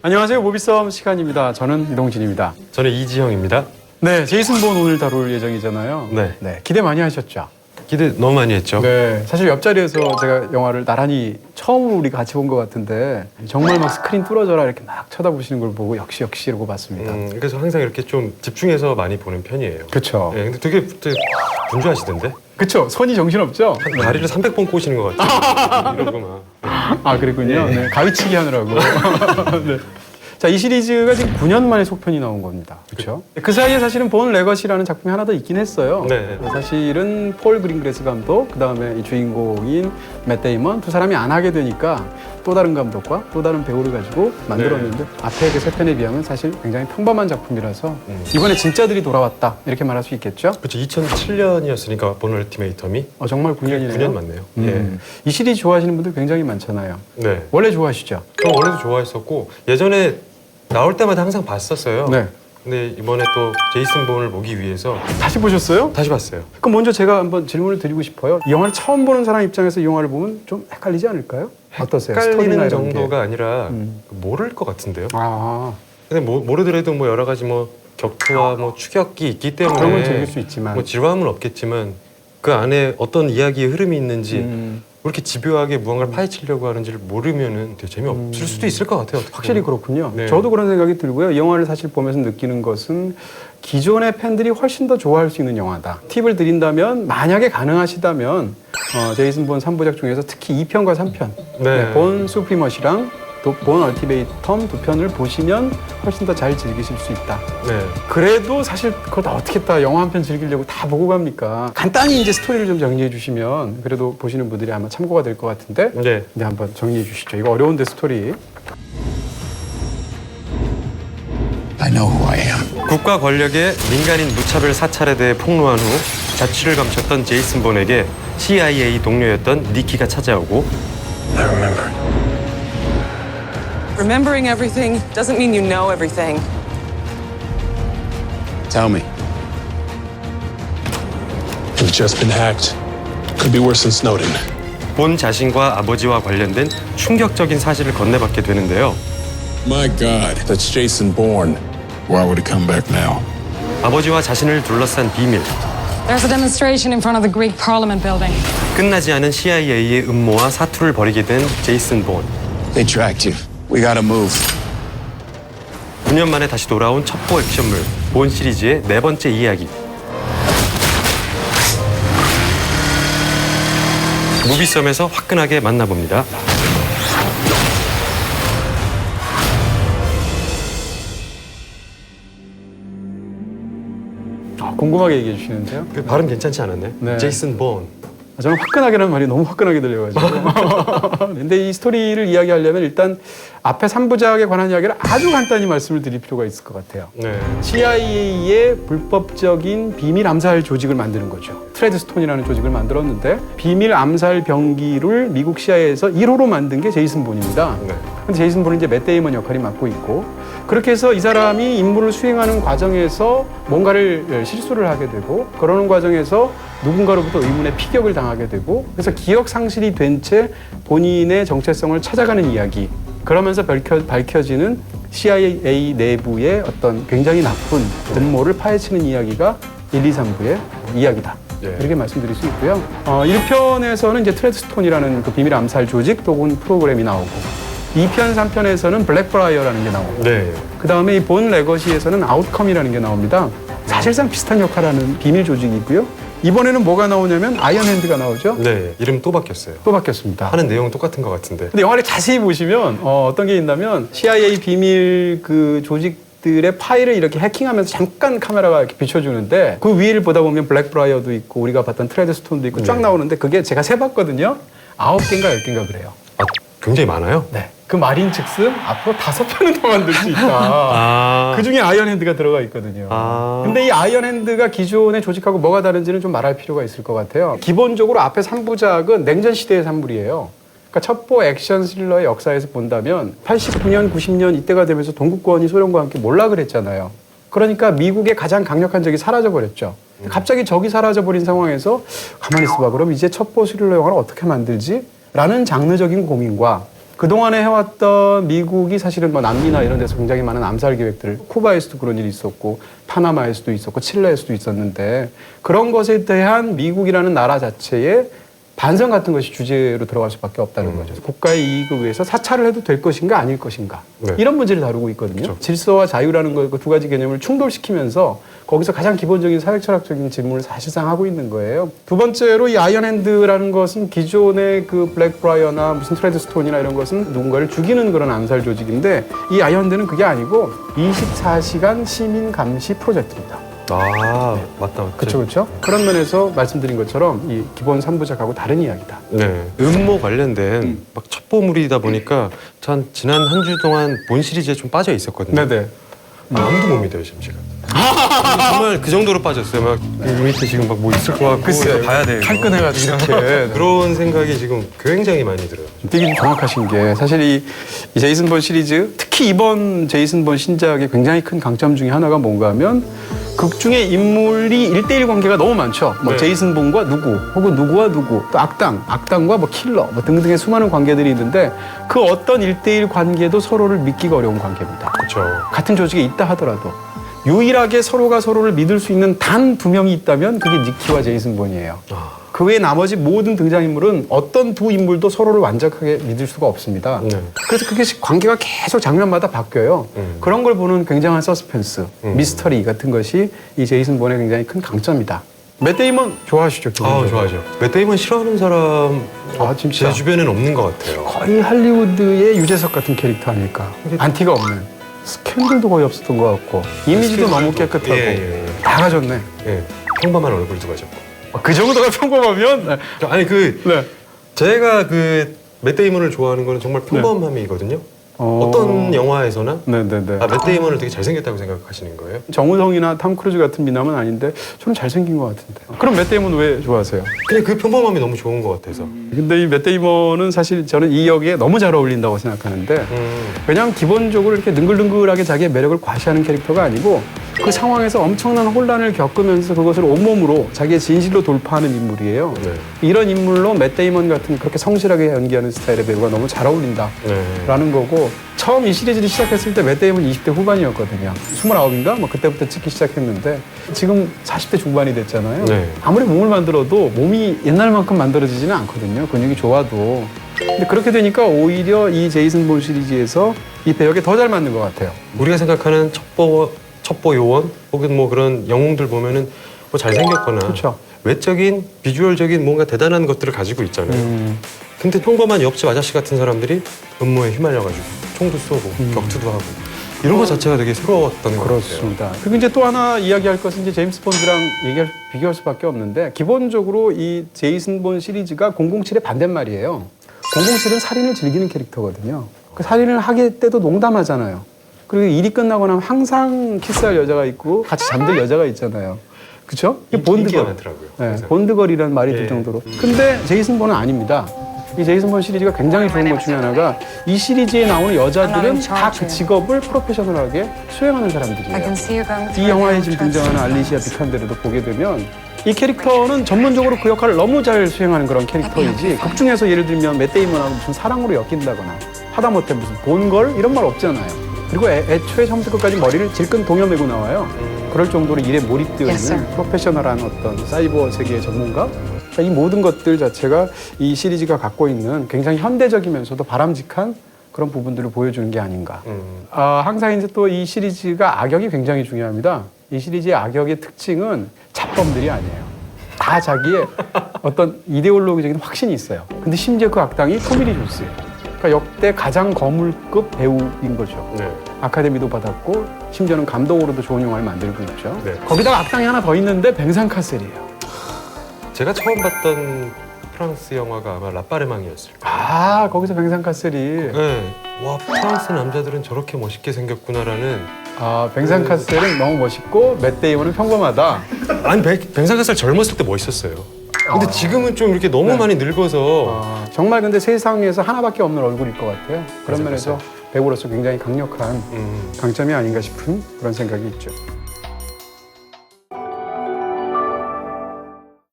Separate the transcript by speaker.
Speaker 1: 안녕하세요. 모비썸 시간입니다. 저는 이동진입니다.
Speaker 2: 저는 이지형입니다.
Speaker 1: 네, 제이슨 본 오늘 다룰 예정이잖아요.
Speaker 2: 네.
Speaker 1: 기대 많이 하셨죠?
Speaker 2: 기대 너무 많이 했죠.
Speaker 1: 네, 사실 옆자리에서 제가 영화를 나란히 처음으로 우리 같이 본 것 같은데 정말 막 스크린 뚫어져라 이렇게 막 쳐다보시는 걸 보고 역시 이러고 봤습니다.
Speaker 2: 그래서 항상 이렇게 좀 집중해서 많이 보는 편이에요.
Speaker 1: 그렇죠.
Speaker 2: 네, 근데 되게 분주하시던데?
Speaker 1: 그렇죠. 손이 정신없죠?
Speaker 2: 다리를 300번 꼬시는 것 같아요. 이러고 막.
Speaker 1: 아, 그랬군요. 네, 가위치기 하느라고. 네. 자, 이 시리즈가 지금 9년 만에 속편이 나온 겁니다. 그렇죠? 그 사이에 사실은 본 레거시라는 작품이 하나 더 있긴 했어요.
Speaker 2: 네.
Speaker 1: 사실은 폴 그린그래스 감독, 그다음에 이 주인공인 맷 데이먼 두 사람이 안 하게 되니까 또 다른 감독과 또 다른 배우를 가지고 만들었는데 앞에 그 세 편에 비하면 사실 굉장히 평범한 작품이라서 이번에 진짜들이 돌아왔다 이렇게 말할 수 있겠죠?
Speaker 2: 그렇죠. 2007년이었으니까 본 얼티메이텀이.
Speaker 1: 정말 9년이네요.
Speaker 2: 9년 맞네요. 예.
Speaker 1: 이 시리즈 좋아하시는 분들 굉장히 많잖아요.
Speaker 2: 네.
Speaker 1: 원래 좋아하시죠?
Speaker 2: 저 원래도 좋아했었고 예전에 나올 때마다 항상 봤었어요.
Speaker 1: 네.
Speaker 2: 근데 이번에 또 제이슨 본을 보기 위해서
Speaker 1: 다시 보셨어요?
Speaker 2: 다시 봤어요.
Speaker 1: 그럼 먼저 제가 한번 질문을 드리고 싶어요. 이 영화를 처음 보는 사람 입장에서 이 영화를 보면 좀 헷갈리지 않을까요? 어떠세요? 스토리나
Speaker 2: 헷갈리는
Speaker 1: 이런
Speaker 2: 정도가
Speaker 1: 게.
Speaker 2: 아니라 모를 것 같은데요.
Speaker 1: 아,
Speaker 2: 근데 모르더라도 뭐 여러 가지 뭐 격투와 뭐 추격이 있기 때문에
Speaker 1: 그런 건 즐길 수 있지만.
Speaker 2: 뭐 지루함은 없겠지만 그 안에 어떤 이야기의 흐름이 있는지 왜 이렇게 집요하게 무언가를 파헤치려고 하는지를 모르면은 되게 재미없을 수도 있을 것 같아요. 어떻게
Speaker 1: 확실히
Speaker 2: 보면.
Speaker 1: 그렇군요.
Speaker 2: 네.
Speaker 1: 저도 그런 생각이 들고요. 이 영화를 사실 보면서 느끼는 것은 기존의 팬들이 훨씬 더 좋아할 수 있는 영화다. 팁을 드린다면 만약에 가능하시다면 제이슨 본 3부작 중에서 특히 2편과 3편
Speaker 2: 네.
Speaker 1: 본 수프리머시랑 본 얼티메이텀 두 편을 보시면 훨씬 더 잘 즐기실 수 있다.
Speaker 2: 네.
Speaker 1: 그래도 사실 그걸 다 어떻게 다 영화 한 편 즐기려고 다 보고 갑니까? 간단히 이제 스토리를 좀 정리해 주시면 그래도 보시는 분들이 아마 참고가 될 것 같은데
Speaker 2: 네.
Speaker 1: 네, 한번 정리해 주시죠. 이거 어려운데 스토리.
Speaker 3: I know who I am.
Speaker 2: 국가 권력의 민간인 무차별 사찰에 대해 폭로한 후 자취를 감췄던 제이슨 본에게 CIA 동료였던 니키가 찾아오고
Speaker 3: I remember.
Speaker 4: Remembering everything doesn't mean you know everything.
Speaker 3: Tell me.
Speaker 5: We've just been hacked. Could be worse than Snowden.
Speaker 2: 본 자신과 아버지와 관련된 충격적인 사실을 건네받게 되는데요.
Speaker 5: My God, that's Jason Bourne.
Speaker 3: Why would he come back now?
Speaker 2: 아버지와 자신을 둘러싼 비밀,
Speaker 6: There's a demonstration in front of the Greek Parliament building.
Speaker 2: 끝나지 않은 CIA의 음모와 사투를 벌이게 된 제이슨 본.
Speaker 3: They tracked you. We gotta move.
Speaker 2: 9년 만에 다시 돌아온 첩보 액션물 본 시리즈의 네 번째 이야기. 무비썸에서 화끈하게 만나봅니다.
Speaker 1: 궁금하게 얘기해 주시는데요.
Speaker 2: 그 발음 괜찮지 않았나요?
Speaker 1: 네.
Speaker 2: 제이슨 본.
Speaker 1: 저는 화끈하게라는 말이 너무 화끈하게 들려가지고. 근데 이 스토리를 이야기하려면 일단 앞에 3부작에 관한 이야기를 아주 간단히 말씀을 드릴 필요가 있을 것 같아요.
Speaker 2: 네.
Speaker 1: CIA의 불법적인 비밀 암살 조직을 만드는 거죠. 트레드스톤이라는 조직을 만들었는데 비밀 암살 병기를 미국 CIA에서 1호로 만든 게 제이슨 본입니다.
Speaker 2: 네.
Speaker 1: 근데 제이슨 본은 이제 맷 데이먼 역할이 맡고 있고 그렇게 해서 이 사람이 임무를 수행하는 과정에서 뭔가를 실수를 하게 되고 그러는 과정에서 누군가로부터 의문의 피격을 당하게 되고 그래서 기억 상실이 된 채 본인의 정체성을 찾아가는 이야기. 그러면서 밝혀지는 CIA 내부의 어떤 굉장히 나쁜 음모를 파헤치는 이야기가 1, 2, 3부의 이야기다.
Speaker 2: 예.
Speaker 1: 이렇게 말씀드릴 수 있고요. 1편에서는 이제 트레드스톤이라는 그 비밀 암살 조직 또는 프로그램이 나오고 2편, 3편에서는 블랙브라이어라는 게 나오고
Speaker 2: 네.
Speaker 1: 그 다음에 이 본 레거시에서는 아웃컴이라는 게 나옵니다. 사실상 비슷한 역할하는 비밀 조직이고요. 이번에는 뭐가 나오냐면 아이언핸드가 나오죠.
Speaker 2: 네. 이름 또 바뀌었어요.
Speaker 1: 또 바뀌었습니다.
Speaker 2: 하는 내용은 똑같은 것 같은데.
Speaker 1: 근데 영화를 자세히 보시면 어떤 게 있냐면 CIA 비밀 그 조직들의 파일을 이렇게 해킹하면서 잠깐 카메라가 이렇게 비춰주는데 그 위를 보다 보면 블랙브라이어도 있고 우리가 봤던 트레드스톤도 있고 쫙 나오는데 그게 제가 세봤거든요. 9개인가 10개인가 그래요.
Speaker 2: 아, 굉장히 많아요?
Speaker 1: 네. 그 말인즉슨 앞으로 5편은 더 만들 수 있다.
Speaker 2: 아.
Speaker 1: 그 중에 아이언핸드가 들어가 있거든요. 근데 이 아이언핸드가 기존의 조직하고 뭐가 다른지는 좀 말할 필요가 있을 것 같아요. 기본적으로 앞에 3부작은 냉전 시대의 산물이에요. 그러니까 첩보 액션 스릴러의 역사에서 본다면 89년, 90년 이때가 되면서 동구권이 소련과 함께 몰락을 했잖아요. 그러니까 미국의 가장 강력한 적이 사라져버렸죠. 갑자기 적이 사라져버린 상황에서 가만히 있어봐. 그럼 이제 첩보 스릴러 영화를 어떻게 만들지? 라는 장르적인 고민과 그동안에 해왔던 미국이 사실은 뭐 남미나 이런 데서 굉장히 많은 암살 계획들을 쿠바에서도 그런 일이 있었고 파나마에서도 있었고 칠레에서도 있었는데 그런 것에 대한 미국이라는 나라 자체의 반성 같은 것이 주제로 들어갈 수밖에 없다는 거죠. 국가의 이익을 위해서 사찰을 해도 될 것인가 아닐 것인가
Speaker 2: 네.
Speaker 1: 이런 문제를 다루고 있거든요.
Speaker 2: 그렇죠.
Speaker 1: 질서와 자유라는 그 두 가지 개념을 충돌시키면서 거기서 가장 기본적인 사회철학적인 질문을 사실상 하고 있는 거예요. 두 번째로 이 아이언핸드라는 것은 기존의 그 블랙브라이어나 무슨 트레드스톤이나 이런 것은 누군가를 죽이는 그런 암살 조직인데 이 아이언핸드는 그게 아니고 24시간 시민 감시 프로젝트입니다.
Speaker 2: 아 맞다.
Speaker 1: 그렇죠, 그렇죠. 그런 면에서 말씀드린 것처럼 이 기본 3부작하고 다른 이야기다.
Speaker 2: 네. 음모 관련된 막 첩보물이다 보니까 전 지난 한 주 동안 본 시리즈에 좀 빠져 있었거든요.
Speaker 1: 네네.
Speaker 2: 아무도 못 믿어요 지금 제가. 정말 그 정도로 빠졌어요. 막 밑에 지금 막 뭐 있을 것 같고
Speaker 1: 글쎄요.
Speaker 2: 이거 봐야 돼.
Speaker 1: 칼끈해가지고 이렇게.
Speaker 2: 그런 생각이 지금 굉장히 많이 들어요.
Speaker 1: 되게 좀 정확하신 게 사실 이 제이슨 본 시리즈 특히 이번 제이슨 본 신작의 굉장히 큰 강점 중에 하나가 뭔가 하면 극 중에 인물이 1대1 관계가 너무 많죠. 뭐
Speaker 2: 네.
Speaker 1: 제이슨 본과 누구 혹은 누구와 누구 또 악당과 뭐 킬러 뭐 등등의 수많은 관계들이 있는데 그 어떤 1대1 관계도 서로를 믿기가 어려운 관계입니다.
Speaker 2: 그렇죠.
Speaker 1: 같은 조직에 있다 하더라도 유일하게 서로가 서로를 믿을 수 있는 단 두 명이 있다면 그게 니키와 제이슨 본이에요. 그 외에 나머지 모든 등장인물은 어떤 두 인물도 서로를 완벽하게 믿을 수가 없습니다.
Speaker 2: 네.
Speaker 1: 그래서 그게 관계가 계속 장면마다 바뀌어요. 그런 걸 보는 굉장한 서스펜스, 미스터리 같은 것이 이 제이슨 본의 굉장히 큰 강점이다. 맷 데이먼 좋아하시죠?
Speaker 2: 아
Speaker 1: 기본적으로?
Speaker 2: 좋아하죠. 맷 데이먼 싫어하는 사람
Speaker 1: 진짜.
Speaker 2: 제 주변에는 없는 것 같아요.
Speaker 1: 거의 할리우드의 유재석 같은 캐릭터 아닐까. 안티가 없는. 스캔들도 거의 없었던 것 같고 이미지도 너무 깨끗하고
Speaker 2: 예.
Speaker 1: 다 가졌네.
Speaker 2: 예. 평범한 얼굴도 가졌고.
Speaker 1: 그 정도가 평범하면
Speaker 2: 아니
Speaker 1: 네.
Speaker 2: 제가 그 맷 데이먼을 좋아하는 거는 정말 평범함이거든요. 어떤 영화에서나
Speaker 1: 네네네.
Speaker 2: 맷 데이먼을 되게 잘생겼다고 생각하시는 거예요?
Speaker 1: 정우성이나 탐 크루즈 같은 미남은 아닌데 저는 잘생긴 것 같은데. 그럼 맷 데이먼 왜 좋아하세요?
Speaker 2: 그냥 그 평범함이 너무 좋은 것 같아서.
Speaker 1: 근데 이 맷 데이먼은 사실 저는 이 역에 너무 잘 어울린다고 생각하는데 왜냐하면 기본적으로 이렇게 능글능글하게 자기의 매력을 과시하는 캐릭터가 아니고 그 상황에서 엄청난 혼란을 겪으면서 그것을 온몸으로 자기의 진실로 돌파하는 인물이에요.
Speaker 2: 네.
Speaker 1: 이런 인물로 맷 데이먼 같은 그렇게 성실하게 연기하는 스타일의 배우가 너무 잘 어울린다라는 거고 처음 이 시리즈를 시작했을 때 맷 데이먼 20대 후반이었거든요. 29인가? 뭐 그때부터 찍기 시작했는데 지금 40대 중반이 됐잖아요.
Speaker 2: 네.
Speaker 1: 아무리 몸을 만들어도 몸이 옛날만큼 만들어지지는 않거든요. 근육이 좋아도. 근데 그렇게 되니까 오히려 이 제이슨 본 시리즈에서 이 배역에 더 잘 맞는 것 같아요.
Speaker 2: 우리가 생각하는 첩보 요원 혹은 뭐 그런 영웅들 보면은 뭐 잘생겼거나
Speaker 1: 그렇죠.
Speaker 2: 외적인 비주얼적인 뭔가 대단한 것들을 가지고 있잖아요. 근데 평범한 옆집 아저씨 같은 사람들이 음모에 휘말려가지고 총도 쏘고 격투도 하고 이런 것 자체가 되게 새로웠던 것 같아요.
Speaker 1: 그렇습니다. 그리고 이제 또 하나 이야기할 것은 이제 제임스 본드랑 비교할 수밖에 없는데 기본적으로 이 제이슨 본 시리즈가 007의 반대말이에요. 007은 살인을 즐기는 캐릭터거든요. 그 살인을 하게 때도 농담하잖아요. 그리고 일이 끝나고 나면 항상 키스할 여자가 있고 같이 잠들 여자가 있잖아요. 그렇죠?
Speaker 2: 인기가 많더라고요.
Speaker 1: 네,
Speaker 2: 그래서.
Speaker 1: 본드걸이라는 말이 들
Speaker 2: 예.
Speaker 1: 정도로. 근데 제이슨 본은 아닙니다. 이 제이슨 본 시리즈가 굉장히 좋은 것 중에 하나가 이 시리즈에 나오는 여자들은 다 그 직업을 프로페셔널하게 수행하는
Speaker 6: I can
Speaker 1: 사람들이에요.
Speaker 6: see you going
Speaker 1: 이
Speaker 6: through
Speaker 1: 영화에
Speaker 6: the
Speaker 1: 지금
Speaker 6: entrance.
Speaker 1: 등장하는 알리시아 비칸데르도 보게 되면 이 캐릭터는 전문적으로 그 역할을 너무 잘 수행하는 그런 캐릭터이지 극 중에서 예를 들면 맷 데이먼하고 무슨 사랑으로 엮인다거나 하다못해 무슨 본걸 이런 말 없잖아요. 그리고 애초에 처음부터 끝까지 머리를 질끈 동여매고 나와요. 그럴 정도로 일에 몰입되어
Speaker 6: Yes,
Speaker 1: 있는
Speaker 6: sir.
Speaker 1: 프로페셔널한 어떤 사이버 세계의 전문가. 그러니까 이 모든 것들 자체가 이 시리즈가 갖고 있는 굉장히 현대적이면서도 바람직한 그런 부분들을 보여주는 게 아닌가. 항상 이제 또 이 시리즈가 악역이 굉장히 중요합니다. 이 시리즈의 악역의 특징은 잡범들이 아니에요. 다 자기의 어떤 이데올로기적인 확신이 있어요. 근데 심지어 그 악당이 토미 리 존스예요. 그러니까 역대 가장 거물급 배우인 거죠.
Speaker 2: 네.
Speaker 1: 아카데미도 받았고 심지어는 감독으로도 좋은 영화를 만들고 있죠.
Speaker 2: 네.
Speaker 1: 거기다가 악당이 하나 더 있는데 뱅산 카셀이에요.
Speaker 2: 제가 처음 봤던 프랑스 영화가 아마 라파르망이었을 거예요.
Speaker 1: 아, 거기서 뱅산 카셀이.
Speaker 2: 네. 와 프랑스 남자들은 저렇게 멋있게 생겼구나라는.
Speaker 1: 아, 뱅산 카셀은 너무 멋있고 맷 데이먼은 평범하다.
Speaker 2: 아니 뱅사가살 젊었을 때 멋있었어요. 근데 지금은 좀 이렇게 너무 많이 늙어서
Speaker 1: 정말 근데 세상에서 하나밖에 없는 얼굴일 것 같아요. 그런
Speaker 2: 맞아요,
Speaker 1: 면에서 배우로서 굉장히 강력한 강점이 아닌가 싶은 그런 생각이 있죠.